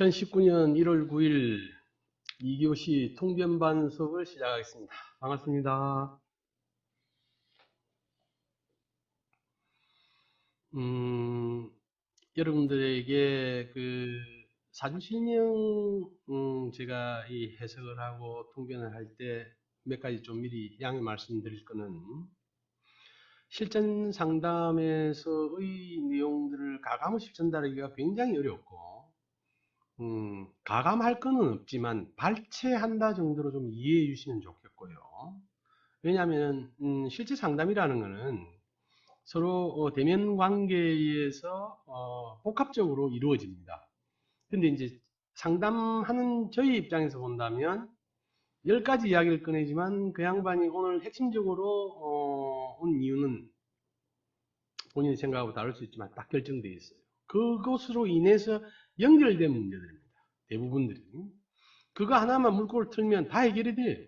2019년 1월 9일 2교시 통변반 수업을 시작하겠습니다. 반갑습니다. 여러분들에게 그 사주실명 제가 이 해석을 하고 통변을 할 때 몇 가지 좀 미리 양해 말씀드릴 거는, 실전 상담에서의 내용들을 가감없이 전달하기가 굉장히 어렵고, 가감할 거는 없지만 발췌한다 정도로 좀 이해해 주시면 좋겠고요. 왜냐하면 실제 상담이라는 거는 서로 대면 관계에서 복합적으로 이루어집니다. 근데 이제 상담하는 저희 입장에서 본다면 10가지 이야기를 꺼내지만, 그 양반이 오늘 핵심적으로 온 이유는 본인의 생각하고 다를 수 있지만 딱 결정되어 있어요. 그것으로 인해서 연결된 문제들입니다. 대부분들이. 그거 하나만 물꼬를 틀면 다 해결이 돼요.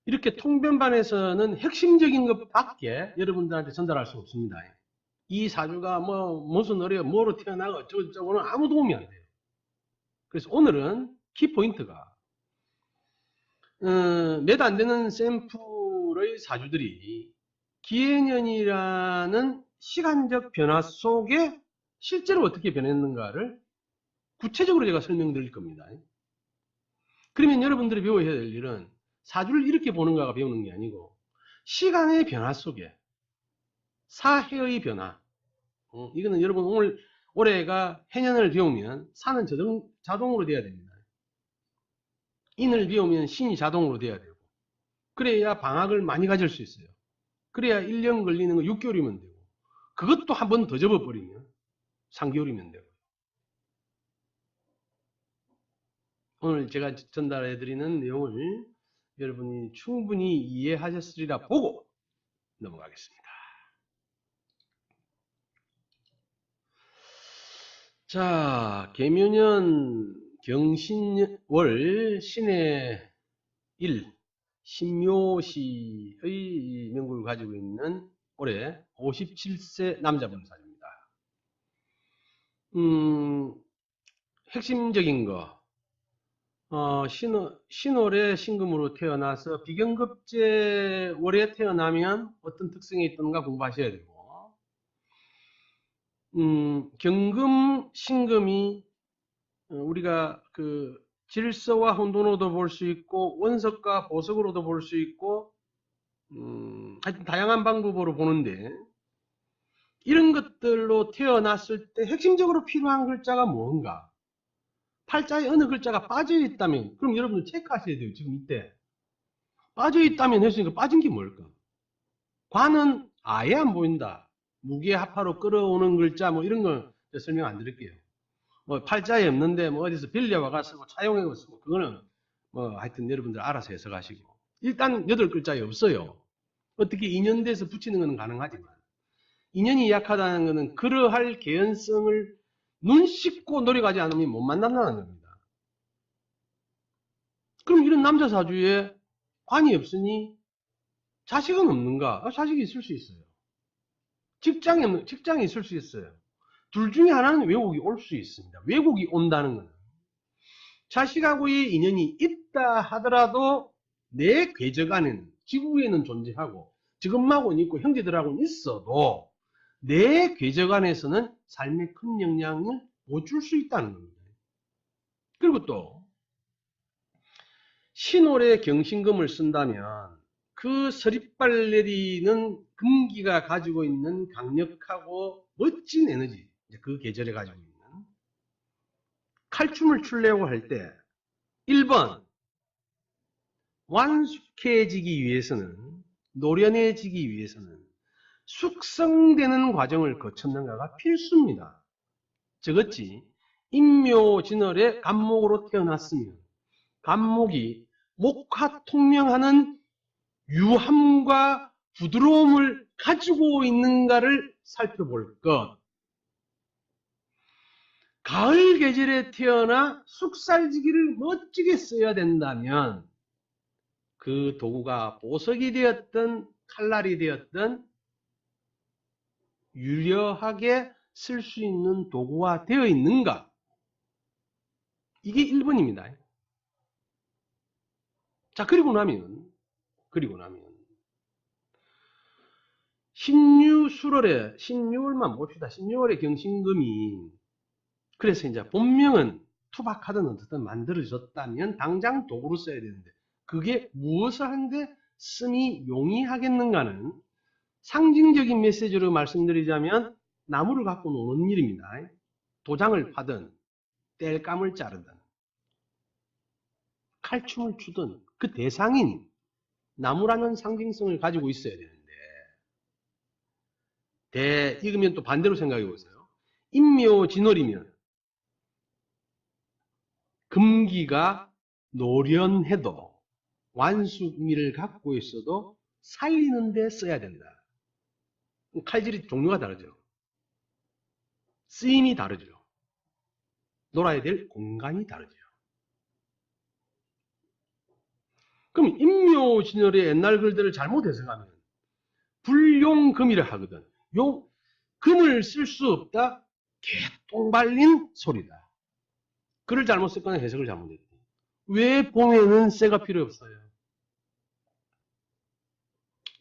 이렇게 통변반에서는 핵심적인 것밖에 여러분들한테 전달할 수 없습니다. 이 사주가 무슨 어려 뭐로 태어나고 어쩌고저쩌고는 아무 도움이 안 돼요. 그래서 오늘은 키포인트가 몇 안 되는 샘플의 사주들이 기해년이라는 시간적 변화 속에 실제로 어떻게 변했는가를 구체적으로 제가 설명드릴 겁니다. 그러면 여러분들이 배워야 될 일은 사주를 이렇게 보는가가 배우는 게 아니고, 시간의 변화 속에 사해의 변화, 이거는 여러분 올해가 해년을 배우면 사는 자동으로 돼야 됩니다. 인을 배우면 신이 자동으로 돼야 되고, 그래야 방학을 많이 가질 수 있어요. 그래야 1년 걸리는 거 6개월이면 되고, 그것도 한 번 더 접어버리면 3개월이면 되고. 오늘 제가 전달해드리는 내용을 여러분이 충분히 이해하셨으리라 보고 넘어가겠습니다. 자, 계묘년 경신월 신의 일 신묘시의 명구를 가지고 있는 올해 57세 남자분 사주입니다. 핵심적인 거, 신월에 신금으로 태어나서 비경급제 월에 태어나면 어떤 특성이 있던가 공부하셔야 되고, 경금, 신금이 우리가 그 질서와 혼돈으로도 볼 수 있고 원석과 보석으로도 볼 수 있고, 하여튼 다양한 방법으로 보는데, 이런 것들로 태어났을 때 핵심적으로 필요한 글자가 뭔가, 팔자에 어느 글자가 빠져있다면, 그럼 여러분들 체크하셔야 돼요. 지금 이때 빠져있다면 했으니까 빠진 게 뭘까? 관은 아예 안 보인다. 무게합하로 끌어오는 글자 이런 건 설명 안 드릴게요. 팔자에 없는데 어디서 빌려와가 쓰고 차용해서 쓰고, 그거는 하여튼 여러분들 알아서 해석하시고, 일단 8글자에 없어요. 어떻게 인연돼서 붙이는 건 가능하지만, 인연이 약하다는 것은 그러할 개연성을 눈 씻고 노력하지 않으면 못 만난다는 겁니다. 그럼 이런 남자 사주에 관이 없으니 자식은 없는가? 자식이 있을 수 있어요. 직장이 있을 수 있어요. 둘 중에 하나는 왜곡이 올 수 있습니다. 왜곡이 온다는 것은 자식하고의 인연이 있다 하더라도 내 궤적 안에는, 지구에는 존재하고 지금하고는 있고 형제들하고는 있어도 내 궤적 안에서는 삶에 큰 영향을 못 줄 수 있다는 겁니다. 그리고 또 신월에 경신금을 쓴다면 그 서릿발 내리는 금기가 가지고 있는 강력하고 멋진 에너지, 그 계절에 가지고 있는 칼춤을 추려고 할 때 1번 완숙해지기 위해서는, 노련해지기 위해서는 숙성되는 과정을 거쳤는가가 필수입니다. 저것이 인묘진월에 간목으로 태어났으면 간목이 목화통명하는 유함과 부드러움을 가지고 있는가를 살펴볼 것. 가을 계절에 태어나 숙살지기를 멋지게 써야 된다면 그 도구가 보석이 되었든 칼날이 되었든 유려하게 쓸 수 있는 도구가 되어 있는가, 이게 1번입니다. 자, 그리고 나면 신유월만 봅시다. 신유월의 경신금이 그래서 이제 본명은 투박하든 어떻든 만들어졌다면 당장 도구로 써야 되는데 그게 무엇을 하는데 쓰니 용이하겠는가는 상징적인 메시지로 말씀드리자면 나무를 갖고 노는 일입니다. 도장을 파든 땔감을 자르든 칼춤을 추든 그 대상인 나무라는 상징성을 가지고 있어야 되는데 이거면 또 반대로 생각해 보세요. 인묘진월이면 금기가 노련해도 완숙미를 갖고 있어도 살리는 데 써야 된다. 칼질이 종류가 다르죠. 쓰임이 다르죠. 놀아야 될 공간이 다르죠. 그럼 인묘진월의 옛날 글들을 잘못 해석하면 불용금이라 하거든. 금을 쓸 수 없다. 개똥 발린 소리다. 글을 잘못 썼거나 해석을 잘못했다. 왜 봄에는 쇠가 필요 없어요?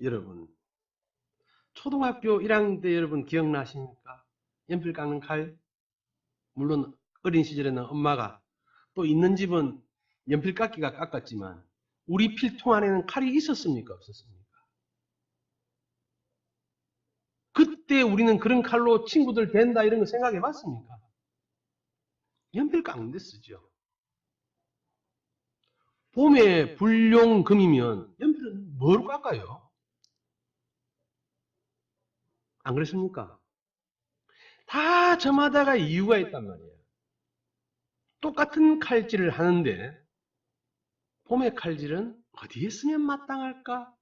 여러분 초등학교 1학년 때 여러분 기억나십니까? 연필 깎는 칼. 물론 어린 시절에는 엄마가 또 있는 집은 연필 깎기가 깎았지만 우리 필통 안에는 칼이 있었습니까? 없었습니까? 그때 우리는 그런 칼로 친구들 된다 이런 거 생각해 봤습니까? 연필 깎는 데 쓰죠. 봄에 불용금이면 연필은 뭘 깎아요? 안 그렇습니까? 다 저마다가 이유가 있단 말이에요. 똑같은 칼질을 하는데 봄의 칼질은 어디에 쓰면 마땅할까?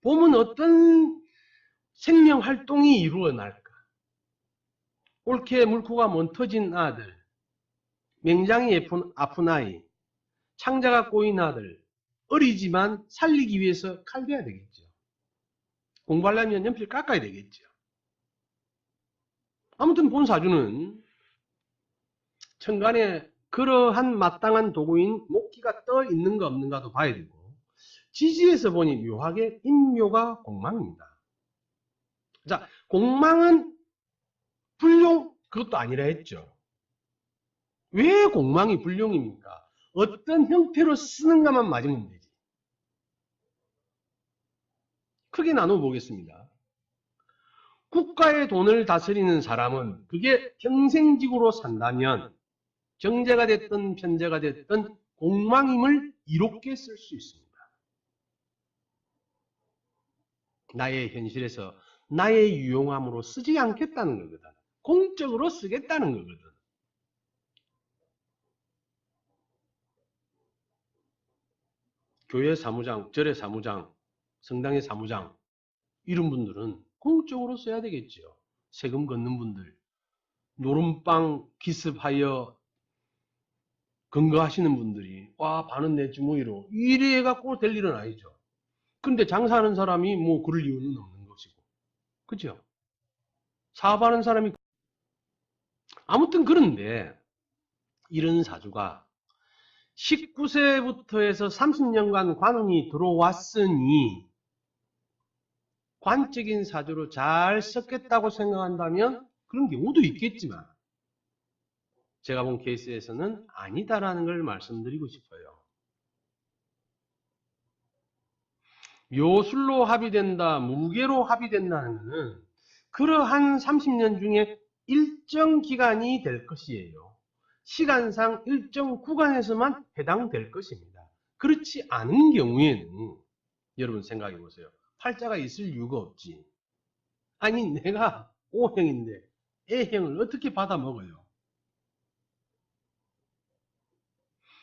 봄은 어떤 생명 활동이 이루어날까? 옳게 물고가 몬터진 아들, 맹장이 아픈 아이, 창자가 꼬인 아들, 어리지만 살리기 위해서 칼대야 되겠죠. 공부하려면 연필 깎아야 되겠죠. 아무튼 본사주는 천간에 그러한 마땅한 도구인 목기가 떠 있는가 없는가도 봐야 되고 지지에서 보니 묘하게 인묘가 공망입니다. 자, 공망은 불용 그것도 아니라 했죠. 왜 공망이 불용입니까? 어떤 형태로 쓰는가만 맞으면 되지. 크게 나눠 보겠습니다. 국가의 돈을 다스리는 사람은 그게 평생직으로 산다면 정제가 됐든 편제가 됐든 공망임을 이롭게 쓸 수 있습니다. 나의 현실에서 나의 유용함으로 쓰지 않겠다는 거거든. 공적으로 쓰겠다는 거거든. 교회 사무장, 절의 사무장, 성당의 사무장 이런 분들은 공적으로 써야 되겠죠. 세금 걷는 분들, 노름빵 기습하여 근거하시는 분들이 와 반은 내 주머니로 이래 갖고 될 일은 아니죠. 근데 장사하는 사람이 뭐 그럴 이유는 없는 것이고, 그죠? 사업하는 사람이 아무튼 그런데 이런 사주가 19세부터 해서 30년간 관운이 들어왔으니 관적인 사주로 잘 썼겠다고 생각한다면 그런 경우도 있겠지만 제가 본 케이스에서는 아니다라는 걸 말씀드리고 싶어요. 묘술로 합의된다, 무게로 합의된다는 것은 그러한 30년 중에 일정 기간이 될 것이에요. 시간상 일정 구간에서만 해당될 것입니다. 그렇지 않은 경우에는 여러분 생각해 보세요. 팔자가 있을 이유가 없지. 아니 내가 O형인데 A형을 어떻게 받아 먹어요?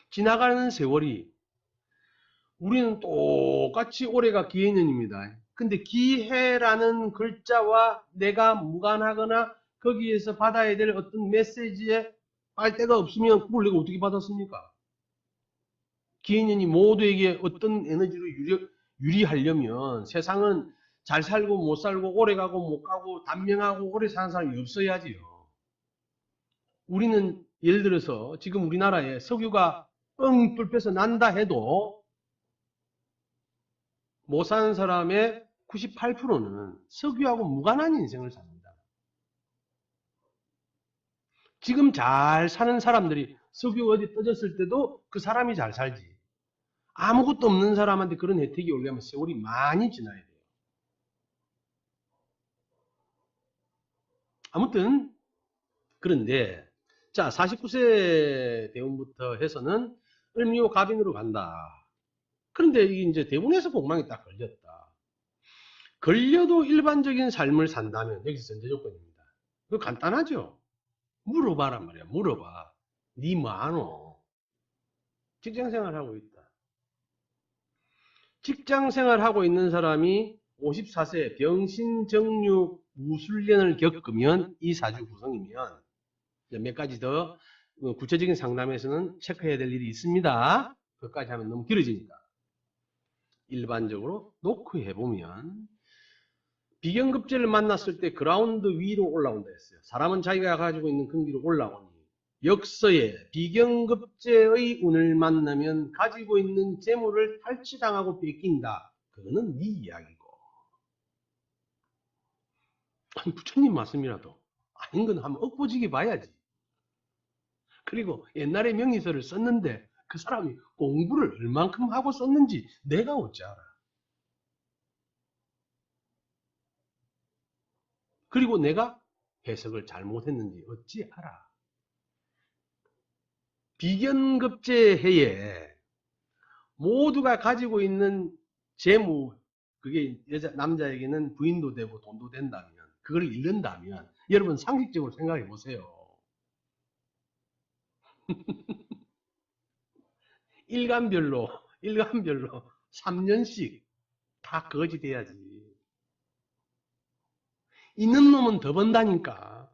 지나가는 세월이 우리는 똑같이 올해가 기해년입니다. 근데 기해라는 글자와 내가 무관하거나 거기에서 받아야 될 어떤 메시지에 빨대가 없으면 그걸 내가 어떻게 받았습니까? 기해년이 모두에게 어떤 에너지로 유리하려면 세상은 잘 살고 못 살고 오래 가고 못 가고 단명하고 오래 사는 사람이 없어야지요. 우리는 예를 들어서 지금 우리나라에 석유가 뻥 뚫려서 난다 해도 못 사는 사람의 98%는 석유하고 무관한 인생을 삽니다. 지금 잘 사는 사람들이 석유 어디 떠졌을 때도 그 사람이 잘 살지. 아무것도 없는 사람한테 그런 혜택이 오려면 세월이 많이 지나야 돼요. 아무튼 그런데 자 49세 대운부터 해서는 을미호 갑인으로 간다. 그런데 이제 대운에서 복망이 딱 걸렸다. 걸려도 일반적인 삶을 산다면 여기서 전제 조건입니다. 그거 간단하죠. 물어봐란 말이야. 물어봐. 니 뭐하노? 직장생활 하고 있다. 직장생활 하고 있는 사람이 54세 병신정육 무술년을 겪으면 이 사주 구성이면 몇 가지 더 구체적인 상담에서는 체크해야 될 일이 있습니다. 그것까지 하면 너무 길어지니까. 일반적으로 노크해보면 비경급제를 만났을 때 그라운드 위로 올라온다 했어요. 사람은 자기가 가지고 있는 근기로 올라오니 역서에 비경급제의 운을 만나면 가지고 있는 재물을 탈취당하고 뺏긴다. 그거는 네 이야기고. 아니 부처님 말씀이라도 아닌 건 한번 엇보지게 봐야지. 그리고 옛날에 명의서를 썼는데 그 사람이 공부를 얼만큼 하고 썼는지 내가 어찌 알아. 그리고 내가 해석을 잘못했는지 어찌 알아. 비견급제 해에 모두가 가지고 있는 재무, 그게 남자에게는 부인도 되고 돈도 된다면, 그걸 잃는다면, 여러분 상식적으로 생각해 보세요. 일간별로 3년씩 다 거지 돼야지. 있는 놈은 더 번다니까.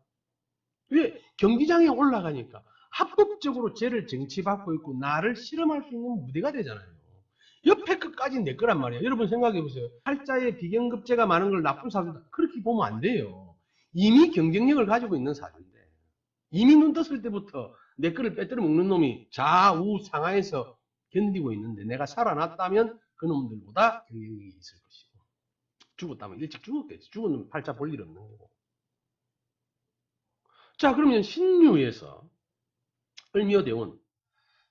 왜? 경기장에 올라가니까 합법적으로 쟤를 정치받고 있고 나를 실험할 수 있는 무대가 되잖아요. 옆에 끝까지 내 거란 말이야. 여러분 생각해 보세요. 팔자에 비경급제가 많은 걸 나쁜 사주다. 그렇게 보면 안 돼요. 이미 경쟁력을 가지고 있는 사주인데 이미 눈 떴을 때부터 내 거를 빼뜨려 먹는 놈이 좌우 상하에서 견디고 있는데 내가 살아났다면 그 놈들보다 경쟁력이 있을 것이고 죽었다면 일찍 죽었겠지. 죽으면 팔자 볼 일 없는 거고. 자 그러면 신유에서 을미호대운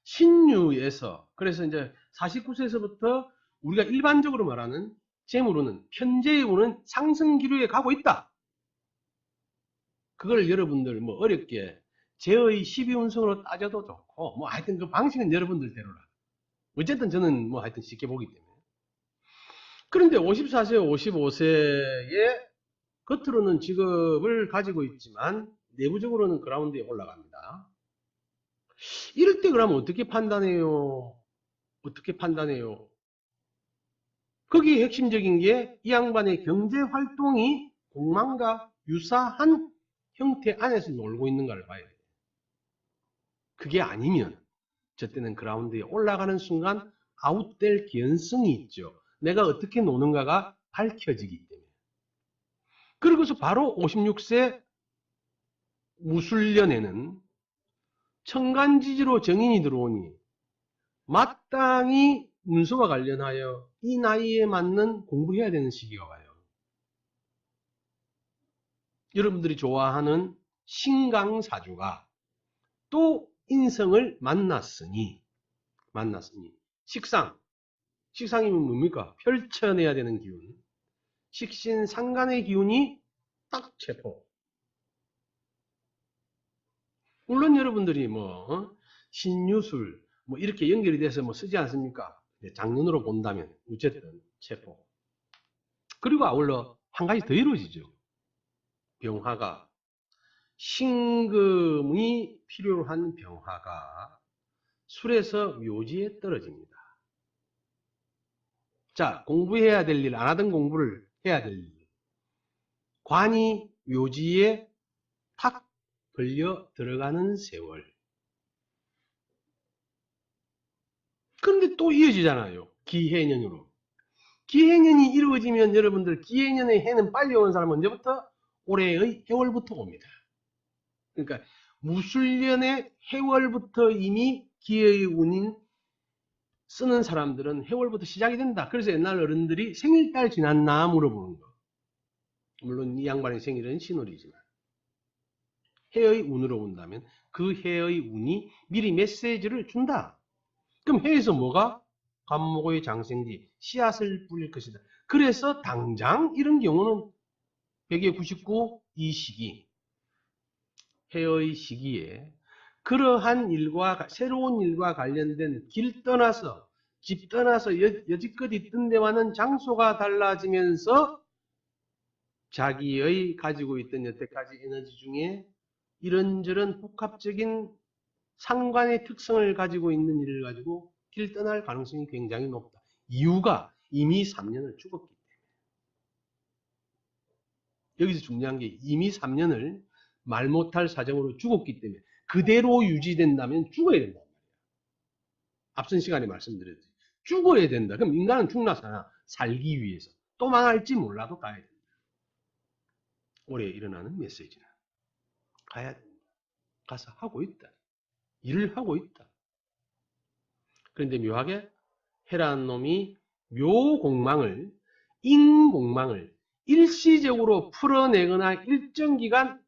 신유에서 그래서 이제 49세에서부터 우리가 일반적으로 말하는 재물운은 편재의 운은 상승 기류에 가고 있다. 그걸 여러분들 뭐 어렵게 제의 12운성으로 따져도 좋고 뭐 하여튼 그 방식은 여러분들 대로라. 어쨌든 저는 뭐 하여튼 쉽게 보기 때문에. 그런데 54세, 55세에 겉으로는 직업을 가지고 있지만 내부적으로는 그라운드에 올라갑니다. 이럴 때 그러면 어떻게 판단해요? 어떻게 판단해요? 거기 핵심적인 게 이 양반의 경제 활동이 공망과 유사한 형태 안에서 놀고 있는가를 봐야 돼요. 그게 아니면 저 때는 그라운드에 올라가는 순간 아웃될 개연성이 있죠. 내가 어떻게 노는가가 밝혀지기 때문에. 그리고서 바로 56세 무술년에는 천간지지로 정인이 들어오니 마땅히 문서와 관련하여 이 나이에 맞는 공부해야 되는 시기가 와요. 여러분들이 좋아하는 신강사주가 또 인성을 만났으니 식상이면 뭡니까? 펼쳐내야 되는 기운. 식신상간의 기운이 딱 체포. 물론 여러분들이 뭐 신유술 뭐 이렇게 연결이 돼서 뭐 쓰지 않습니까? 장년으로 본다면 어쨌든 체포. 그리고 아울러 한 가지 더 이루어지죠. 병화가 신금이 필요로 한 병화가 술에서 묘지에 떨어집니다. 자, 공부해야 될 일, 안 하던 공부를 해야 될 일. 관이 묘지에 탁 걸려 들어가는 세월. 그런데 또 이어지잖아요. 기해년으로. 기해년이 이루어지면 여러분들 기해년의 해는 빨리 오는 사람은 언제부터? 올해의 해월부터 옵니다. 그러니까 무술년의 해월부터 이미 기해의 운인 쓰는 사람들은 해월부터 시작이 된다. 그래서 옛날 어른들이 생일달 지났나 물어보는 거. 물론 이 양반의 생일은 신월이지만 해의 운으로 본다면 그 해의 운이 미리 메시지를 준다. 그럼 해에서 뭐가? 관목의 장생지, 씨앗을 뿌릴 것이다. 그래서 당장 이런 경우는 199 이 시기, 해의 시기에 그러한 일과 새로운 일과 관련된 길 떠나서 집 떠나서 여지껏 있던 데와는 장소가 달라지면서 자기의 가지고 있던 여태까지 에너지 중에 이런저런 복합적인 상관의 특성을 가지고 있는 일을 가지고 길 떠날 가능성이 굉장히 높다. 이유가 이미 3년을 죽었기 때문에. 여기서 중요한 게 이미 3년을 말 못할 사정으로 죽었기 때문에 그대로 유지된다면 죽어야 된단 말이야. 앞선 시간에 말씀드렸지. 죽어야 된다. 그럼 인간은 죽나 사나 살기 위해서. 또 망할지 몰라도 가야 된다. 올해 일어나는 메시지는 가야 된다. 가서 하고 있다. 일을 하고 있다. 그런데 묘하게 해라는 놈이 묘공망을 인공망을 일시적으로 풀어내거나 일정 기간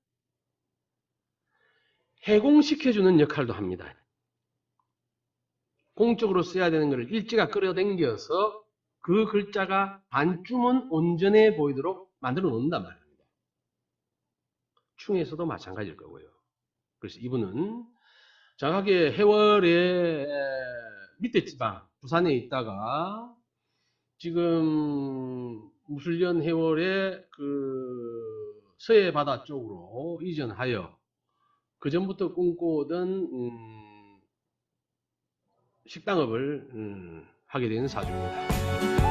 해공시켜주는 역할도 합니다. 공적으로 써야 되는 것을 일지가 끌어당겨서 그 글자가 반쯤은 온전해 보이도록 만들어 놓는단 말입니다. 충에서도 마찬가지일 거고요. 그래서 이분은 정확하게 해월에 밑에 지방 부산에 있다가 지금 무술년 해월에 그 서해 바다 쪽으로 이전하여 그 전부터 꿈꿔오던 식당업을 하게 된 사주입니다.